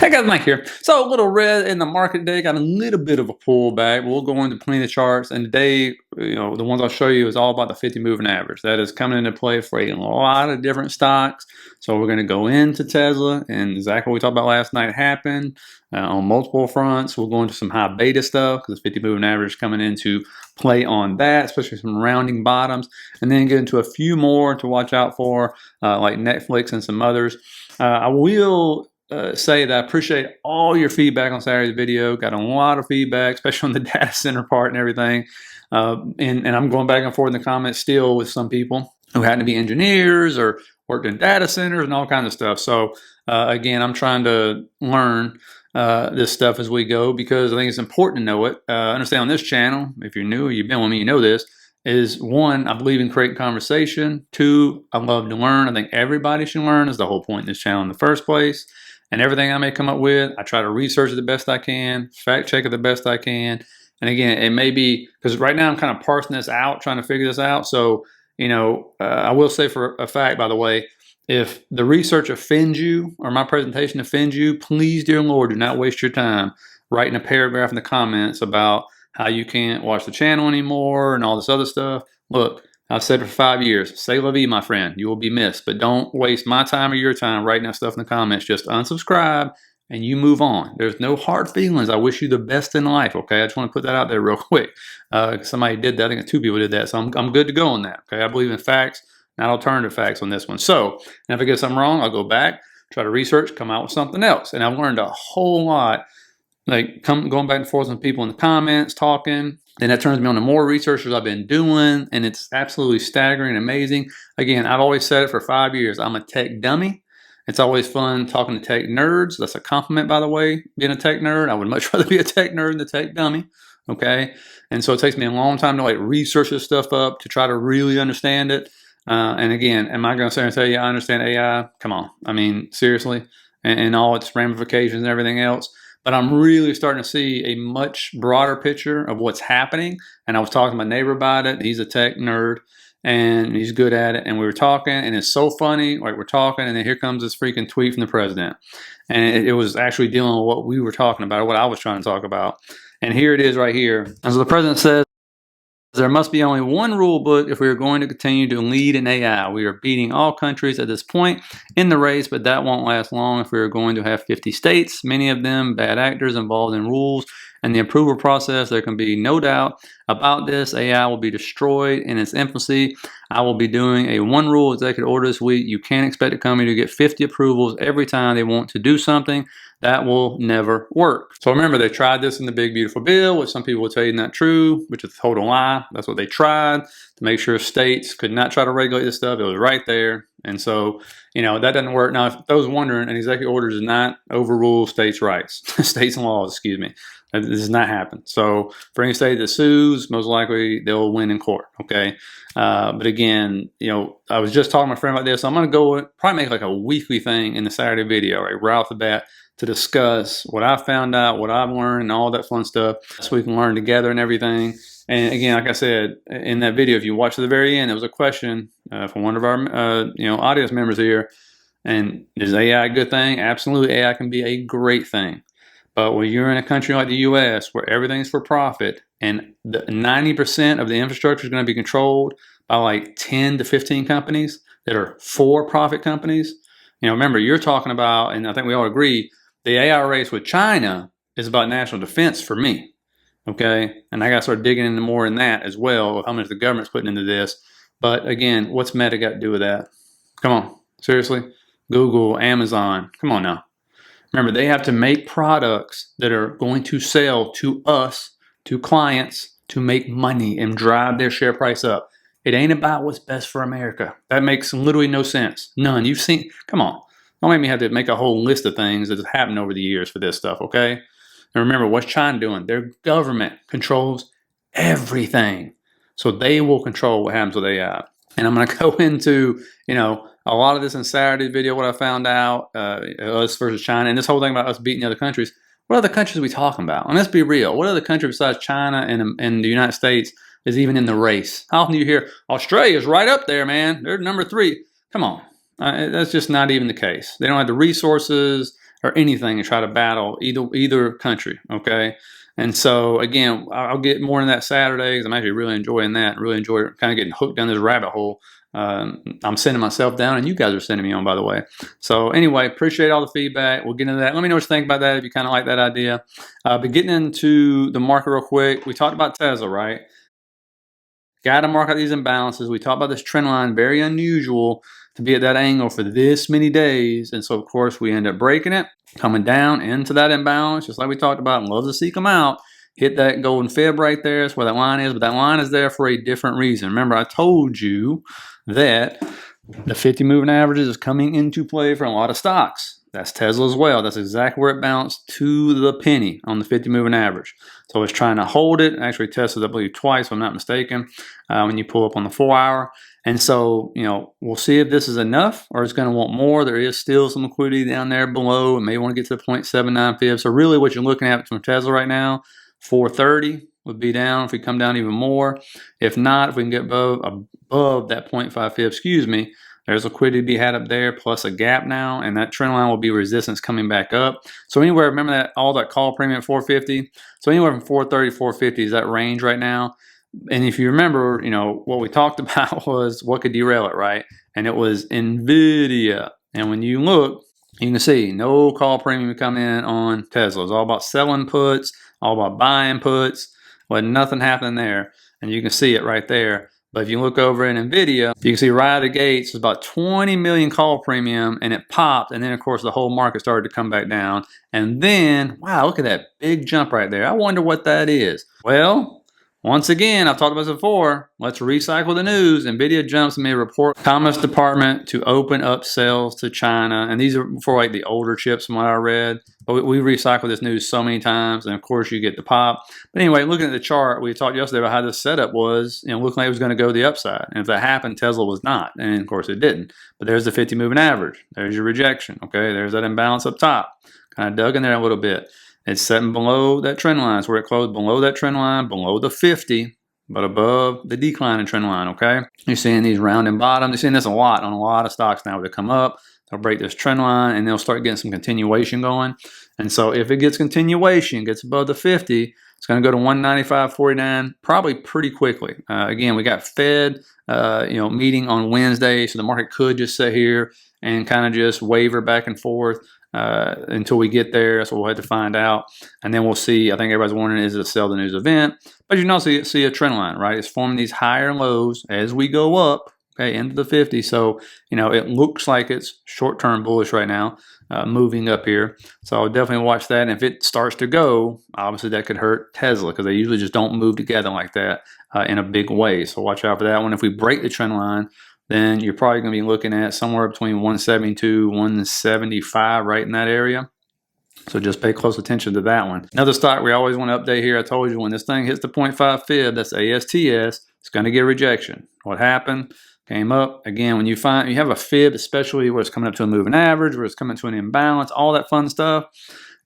Hey guys, Mike here. So a little red in the market today, got a little bit of a pullback. We'll go into plenty of charts, and today, the ones I'll show you is all about the 50 moving average. That is coming into play for a lot of different stocks. So we're going to go into Tesla, and exactly what we talked about last night happened on multiple fronts. We'll go into some high beta stuff because the 50 moving average is coming into play on that, especially some rounding bottoms, and then get into a few more to watch out for, like Netflix and some others. I will say that I appreciate all your feedback on Saturday's video. Got a lot of feedback, especially on the data center part and everything. And I'm going back and forth in the comments still with some people who happen to be engineers or worked in data centers and all kinds of stuff. So again, I'm trying to learn this stuff as we go because I think it's important to know it. Understand on this channel, if you're new or you've been with me, you know this, is one, I believe in creating conversation. Two, I love to learn. I think everybody should learn is the whole point in this channel in the first place. And everything I may come up with, I try to research it the best I can, fact check it the best I can. And again, it may be, because right now I'm kind of parsing this out, trying to figure this out. So, I will say for a fact, by the way, if the research offends you or my presentation offends you, please, dear Lord, do not waste your time writing a paragraph in the comments about how you can't watch the channel anymore and all this other stuff. Look, I've said it for 5 years. Say la vie, my friend. You will be missed. But don't waste my time or your time writing that stuff in the comments. Just unsubscribe and you move on. There's no hard feelings. I wish you the best in life, okay? I just want to put that out there real quick. Somebody did that. I think 2 people did that. So I'm good to go on that, okay? I believe in facts, not alternative facts on this one. So, and if I get something wrong, I'll go back, try to research, come out with something else. And I've learned a whole lot, like going back and forth with people in the comments, talking. Then that turns me on to more researchers I've been doing, and it's absolutely staggering and amazing. Again, I've always said it for 5 years. I'm a tech dummy. It's always fun talking to tech nerds. That's a compliment, by the way, being a tech nerd. I would much rather be a tech nerd than a tech dummy, okay? And so it takes me a long time to research this stuff up to try to really understand it. And again, am I going to say and tell you I understand AI? Come on. I mean, seriously, and all its ramifications and everything else. But I'm really starting to see a much broader picture of what's happening. And I was talking to my neighbor about it. He's a tech nerd and he's good at it. And we were talking, and it's so funny. Like, we're talking, and then here comes this freaking tweet from the president. And it was actually dealing with what we were talking about, or what I was trying to talk about. And here it is right here. And so the president says, there must be only one rule book if we are going to continue to lead in AI. We are beating all countries at this point in the race, but that won't last long if we are going to have 50 states, many of them bad actors involved in rules and the approval process. There can be no doubt about this. AI will be destroyed in its infancy. I will be doing a one rule executive order this week. You can't expect a company to get 50 approvals every time they want to do something. That will never work. So remember, they tried this in the Big Beautiful Bill, which some people will tell you not true, which is a total lie. That's what they tried to make sure states could not try to regulate this stuff. It was right there. And so, that doesn't work. Now, if those wondering, an executive order does not overrule states' rights, states and laws, excuse me. This does not happen. So for any state that sues, most likely they'll win in court, okay? But again, I was just talking to my friend about this. So I'm going to go probably make like a weekly thing in the Saturday video, right off the bat, to discuss what I found out, what I've learned, and all that fun stuff, so we can learn together and everything. And again, like I said, in that video, if you watch to the very end, there was a question from one of our audience members here. And is AI a good thing? Absolutely, AI can be a great thing. But when you're in a country like the U.S., where everything's for profit, and 90% of the infrastructure is going to be controlled by like 10 to 15 companies that are for-profit companies, remember, you're talking about, and I think we all agree, the AI race with China is about national defense for me, okay? And I got to start digging into more in that as well, how much the government's putting into this. But again, what's Meta got to do with that? Come on, seriously? Google, Amazon, come on now. Remember, they have to make products that are going to sell to us, to clients, to make money and drive their share price up. It ain't about what's best for America. That makes literally no sense. None. You've seen, come on. Don't make me have to make a whole list of things that have happened over the years for this stuff, okay? And remember, what's China doing? Their government controls everything. So they will control what happens with AI. And I'm going to go into, a lot of this in Saturday's video, what I found out, us versus China, and this whole thing about us beating the other countries. What other countries are we talking about? And let's be real. What other country besides China and the United States is even in the race? How often do you hear, Australia's right up there, man. They're number 3. Come on. That's just not even the case. They don't have the resources. or anything to try to battle either country, okay? And so, again, I'll get more into that Saturday because I'm actually really enjoying that. Really enjoy kind of getting hooked down this rabbit hole. I'm sending myself down, and you guys are sending me on, by the way. So anyway, appreciate all the feedback. We'll get into that. Let me know what you think about that if you kind of like that idea. But getting into the market real quick, we talked about Tesla, right? Got to mark out these imbalances. We talked about this trend line, very unusual to be at that angle for this many days. And so, of course, we end up breaking it, coming down into that imbalance, just like we talked about. Love to seek them out. Hit that golden fib right there. That's where that line is. But that line is there for a different reason. Remember, I told you that the 50 moving averages is coming into play for a lot of stocks. That's Tesla as well. That's exactly where it bounced to the penny on the 50 moving average. So it's trying to hold it. Actually tested, I believe, twice, if I'm not mistaken, when you pull up on the 4 hour. And so, we'll see if this is enough or it's going to want more. There is still some liquidity down there below. It may want to get to the 0.79 fib. So really what you're looking at from Tesla right now, 430 would be down if we come down even more. If not, if we can get above that 0.5 fib, there's liquidity to be had up there, plus a gap now, and that trend line will be resistance coming back up. So anywhere, remember that all that call premium at 450? So anywhere from 430 to 450 is that range right now. And if you remember, what we talked about was what could derail it, right? And it was NVDA. And when you look, you can see no call premium come in on Tesla. It's all about selling puts, all about buying puts. Well, nothing happened there. And you can see it right there. But if you look over in NVIDIA, you can see right out of the gates, it's about 20 million call premium, and it popped. And then, of course, the whole market started to come back down. And then, wow, look at that big jump right there. I wonder what that is. Well, once again, I've talked about this before. Let's recycle the news. NVIDIA jumps and made a report. Commerce Department to open up sales to China. And these are for like the older chips from what I read. But we recycle this news so many times. And of course, you get the pop. But anyway, looking at the chart, we talked yesterday about how this setup was, looking like it was going to go the upside. And if that happened, Tesla was not. And of course, it didn't. But there's the 50 moving average. There's your rejection. Okay, there's that imbalance up top. Kind of dug in there a little bit. It's setting below that trend line. So where it closed below that trend line, below the 50, but above the declining trend line, okay? You're seeing these rounding bottoms. You're seeing this a lot on a lot of stocks now where they come up, they'll break this trend line, and they'll start getting some continuation going. And so if it gets continuation, gets above the 50, it's going to go to 195.49 probably pretty quickly. Again, we got Fed, meeting on Wednesday, so the market could just sit here and kind of just waver back and forth until we get there. That's what we'll have to find out. And then we'll see. I think everybody's wondering, is it a sell the news event? But you can also see a trend line, right? It's forming these higher lows as we go up, okay, into the 50. So, it looks like it's short-term bullish right now, moving up here. So I'll definitely watch that. And if it starts to go, obviously that could hurt Tesla because they usually just don't move together like that in a big way. So watch out for that one. If we break the trend line, then you're probably going to be looking at somewhere between 172, 175, right in that area. So just pay close attention to that one. Another stock we always want to update here. I told you when this thing hits the 0.5 fib, that's ASTS, it's going to get rejection. What happened? Came up. Again, when you have a fib, especially where it's coming up to a moving average, where it's coming to an imbalance, all that fun stuff,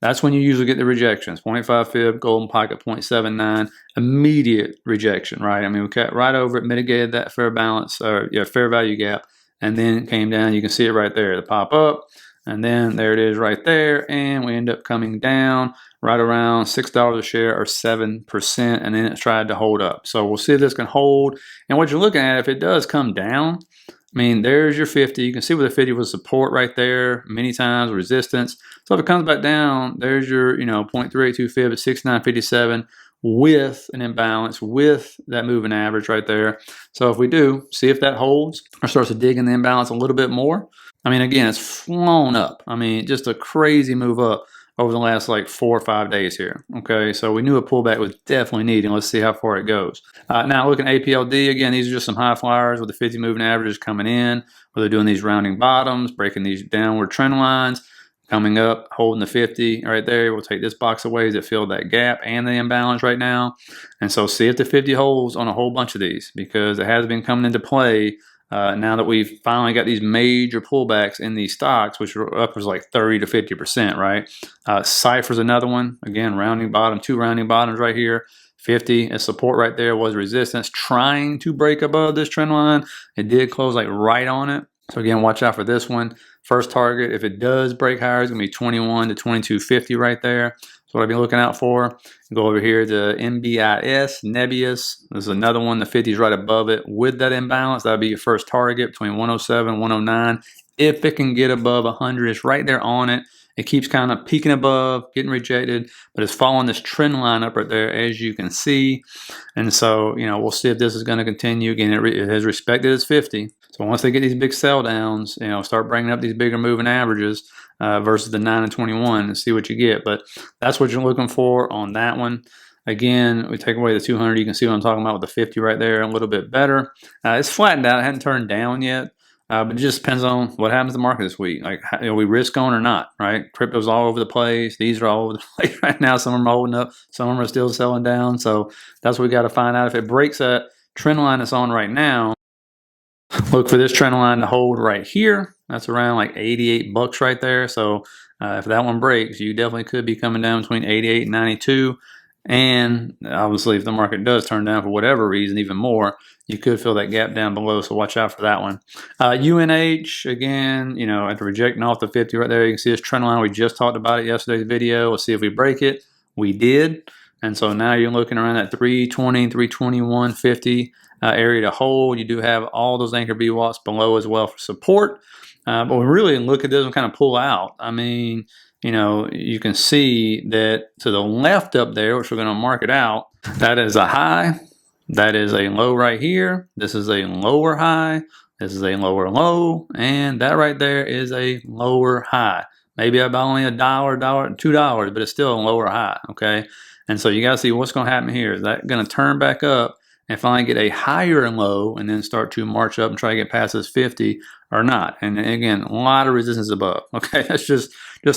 that's when you usually get the rejections. 0.5 fib, golden pocket, 0.79, immediate rejection, right? I mean, we cut right over it, mitigated that fair value gap, and then came down. You can see it right there, the pop up, and then there it is right there, and we end up coming down right around $6 a share or 7%, and then it tried to hold up. So we'll see if this can hold. And what you're looking at, if it does come down, I mean, there's your 50. You can see where the 50 was support right there, many times resistance. So if it comes back down, there's your 0.382 fib at 69.57 with an imbalance, with that moving average right there. So if we do, see if that holds or starts to dig in the imbalance a little bit more. I mean, again, it's flown up. I mean, just a crazy move up over the last like 4 or 5 days here. Okay, so we knew a pullback was definitely needed. Let's see how far it goes. Now looking at APLD, again, these are just some high flyers with the 50 moving averages coming in, where they're doing these rounding bottoms, breaking these downward trend lines, coming up, holding the 50 right there. We'll take this box away as it filled that gap and the imbalance right now. And so see if the 50 holds on a whole bunch of these, because it has been coming into play now that we've finally got these major pullbacks in these stocks, which are up as like 30 to 50%, right? Sapphire's another one. Again, rounding bottom, 2 rounding bottoms right here. 50 as support right there, was resistance, trying to break above this trend line. It did close like right on it. So again, watch out for this one. First target, if it does break higher, it's going to be 21 to 22.50 right there. That's what I'll be looking out for. Go over here to NBIS, Nebius. There's another one. The 50 is right above it with that imbalance. That'll be your first target between 107 and 109. If it can get above 100, it's right there on it. It keeps kind of peaking above, getting rejected, but it's following this trend line up right there, as you can see. And so, we'll see if this is going to continue. Again, it has respected its 50. So once they get these big sell downs, start bringing up these bigger moving averages versus the 9 and 21 and see what you get. But that's what you're looking for on that one. Again, we take away the 200. You can see what I'm talking about with the 50 right there, a little bit better. It's flattened out. It hadn't turned down yet. But it just depends on what happens to the market this week. Like, are we risk on or not, right? Crypto's all over the place. These are all over the place right now. Some of them are holding up. Some of them are still selling down. So that's what we got to find out. If it breaks that trend line that's on right now, look for this trend line to hold right here. That's around like 88 bucks right there. So if that one breaks, you definitely could be coming down between 88 and 92. And obviously, if the market does turn down for whatever reason, even more, you could feel that gap down below. So watch out for that one. UNH, again, after rejecting off the 50 right there, you can see this trend line. We just talked about it yesterday's video. We'll see if we break it. We did. And so now you're looking around that 320, 321.50 area to hold. You do have all those anchor VWAPs below as well for support. But we really look at this and kind of pull out. I mean, you can see that to the left up there, which we're going to mark it out, that is a high. That is a low right here. This is a lower high. This is a lower low. And that right there is a lower high. Maybe about only $1, $2, but it's still a lower high, okay? And so you got to see what's going to happen here. Is that going to turn back up and finally get a higher low and then start to march up and try to get past this 50 or not? And again, a lot of resistance above, okay? That's just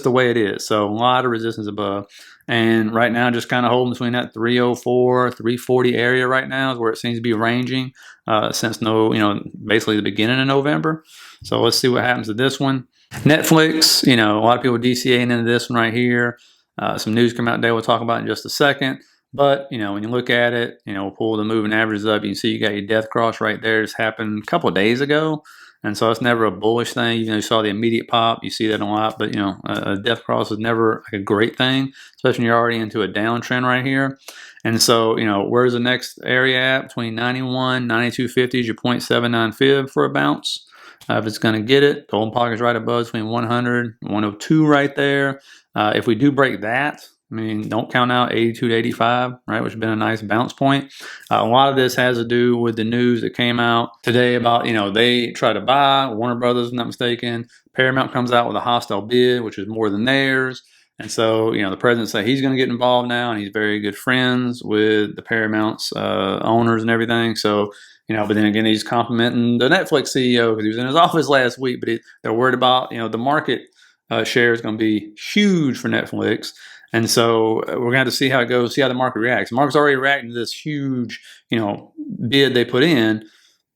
the way it is. So a lot of resistance above. And right now, just kind of holding between that 304, 340 area right now is where it seems to be ranging since basically the beginning of November. So let's see what happens to this one. Netflix, a lot of people DCAing into this one right here. Some news come out today we'll talk about in just a second. But, when you look at it, we'll pull the moving averages up. You can see you got your death cross right there. This happened a couple of days ago. And so it's never a bullish thing. You saw the immediate pop. You see that a lot. But, a death cross is never like a great thing, especially when you're already into a downtrend right here. And so, where's the next area at? Between 91, 92.50 is your 0.79 fib for a bounce. If it's going to get it, golden pocket's right above between 100 and 102 right there. If we do break that, don't count out 82 to 85, right, which has been a nice bounce point. A lot of this has to do with the news that came out today about, they try to buy, Warner Brothers, if I'm not mistaken. Paramount comes out with a hostile bid, which is more than theirs. And so, the president said he's going to get involved now, and he's very good friends with the Paramount's owners and everything. So, but then again, he's complimenting the Netflix CEO because he was in his office last week, but they're worried about, the market share is going to be huge for Netflix. And so we're going to have to see how it goes, see how the market reacts. The market's already reacting to this huge, bid they put in.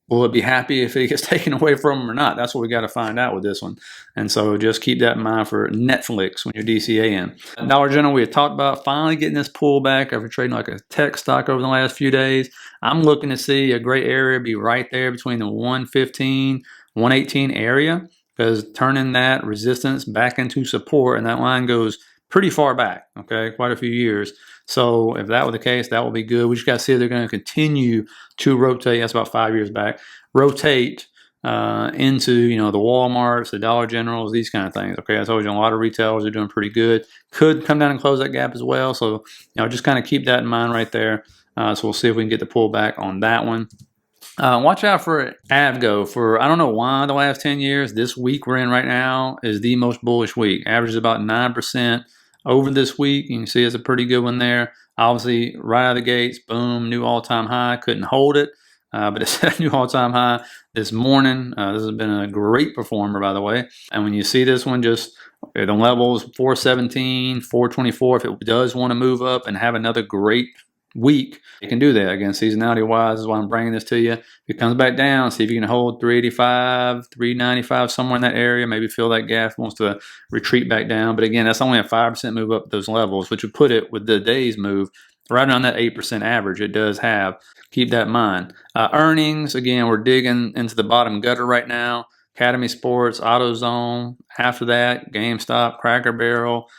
Will it be happy if it gets taken away from them or not? That's what we got to find out with this one. And so just keep that in mind for Netflix when you're DCAing. Dollar General, we had talked about finally getting this pullback after trading like a tech stock over the last few days. I'm looking to see a great area be right there between the 115, 118 area, because turning that resistance back into support, and that line goes pretty far back, okay, quite a few years. So if that were the case, that will be good. We just got to see if they're going to continue to rotate. That's about 5 years back. Rotate into, the Walmarts, the Dollar Generals, these kind of things. Okay, I told you a lot of retailers are doing pretty good. Could come down and close that gap as well. So, just kind of keep that in mind right there. So we'll see if we can get the pullback on that one. Watch out for Avgo. For I don't know why the last 10 years, this week we're in right now is the most bullish week. Average is about 9% over this week. You can see it's a pretty good one there. Obviously, right out of the gates, boom, new all-time high. Couldn't hold it, but it's a new all-time high this morning. This has been a great performer, by the way. And when you see this one, just the levels 417, 424, if it does want to move up and have another great week, you can do that. Again, seasonality wise is why I'm bringing this to you. If it comes back down, see if you can hold 385, 395, somewhere in that area. Maybe fill that gap, wants to retreat back down. But again, that's only a 5% move up those levels, which would put it with the day's move right around that 8% average it does have. Keep that in mind. Earnings, again, we're digging into the bottom gutter right now. Academy Sports, AutoZone. After that, GameStop, Cracker Barrel,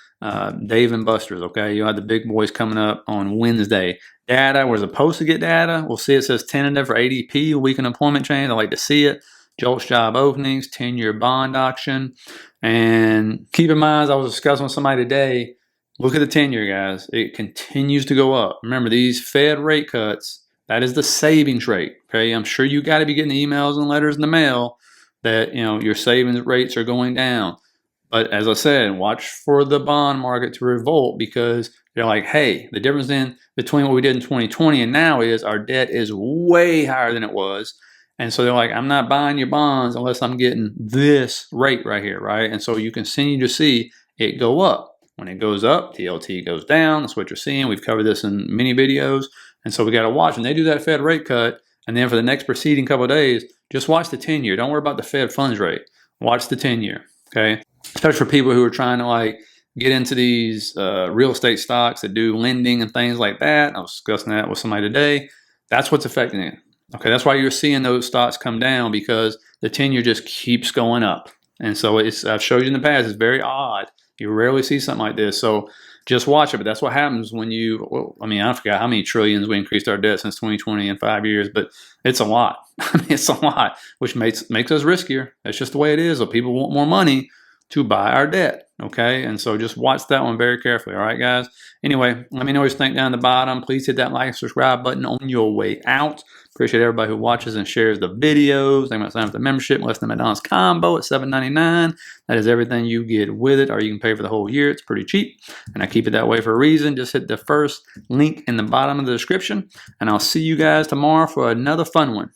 Dave and Buster's. Okay, you have the big boys coming up on Wednesday. Data, we're supposed to get data. We'll see it says tentative for ADP, weekend employment change. I like to see it. JOLTS job openings, 10-year bond auction. And keep in mind, as I was discussing with somebody today, look at the 10-year, guys. It continues to go up. Remember, these Fed rate cuts, that is the savings rate. Okay, I'm sure you got to be getting emails and letters in the mail that your savings rates are going down. But as I said, watch for the bond market to revolt, because they're like, hey, the difference between what we did in 2020 and now is our debt is way higher than it was. And so they're like, I'm not buying your bonds unless I'm getting this rate right here, right? And so you continue to see it go up. When it goes up, TLT goes down. That's what you're seeing. We've covered this in many videos. And so we got to watch. When they do that Fed rate cut, and then for the next preceding couple of days, just watch the 10-year. Don't worry about the Fed funds rate. Watch the 10-year, okay? Especially for people who are trying to get into these real estate stocks that do lending and things like that. I was discussing that with somebody today. That's what's affecting it. Okay, that's why you're seeing those stocks come down, because the 10-year just keeps going up. And so I've showed you in the past, it's very odd. You rarely see something like this. So just watch it. But that's what happens when I forgot how many trillions we increased our debt since 2020 in 5 years, but it's a lot. It's a lot, which makes us riskier. That's just the way it is. So people want more money to buy our debt. Okay, and so just watch that one very carefully. All right, guys. Anyway, let me know what you think down at the bottom. Please hit that like and subscribe button on your way out. Appreciate everybody who watches and shares the videos. They might sign up for the membership. Less than McDonald's combo at $7.99. That is everything you get with it, or you can pay for the whole year. It's pretty cheap, and I keep it that way for a reason. Just hit the first link in the bottom of the description, and I'll see you guys tomorrow for another fun one.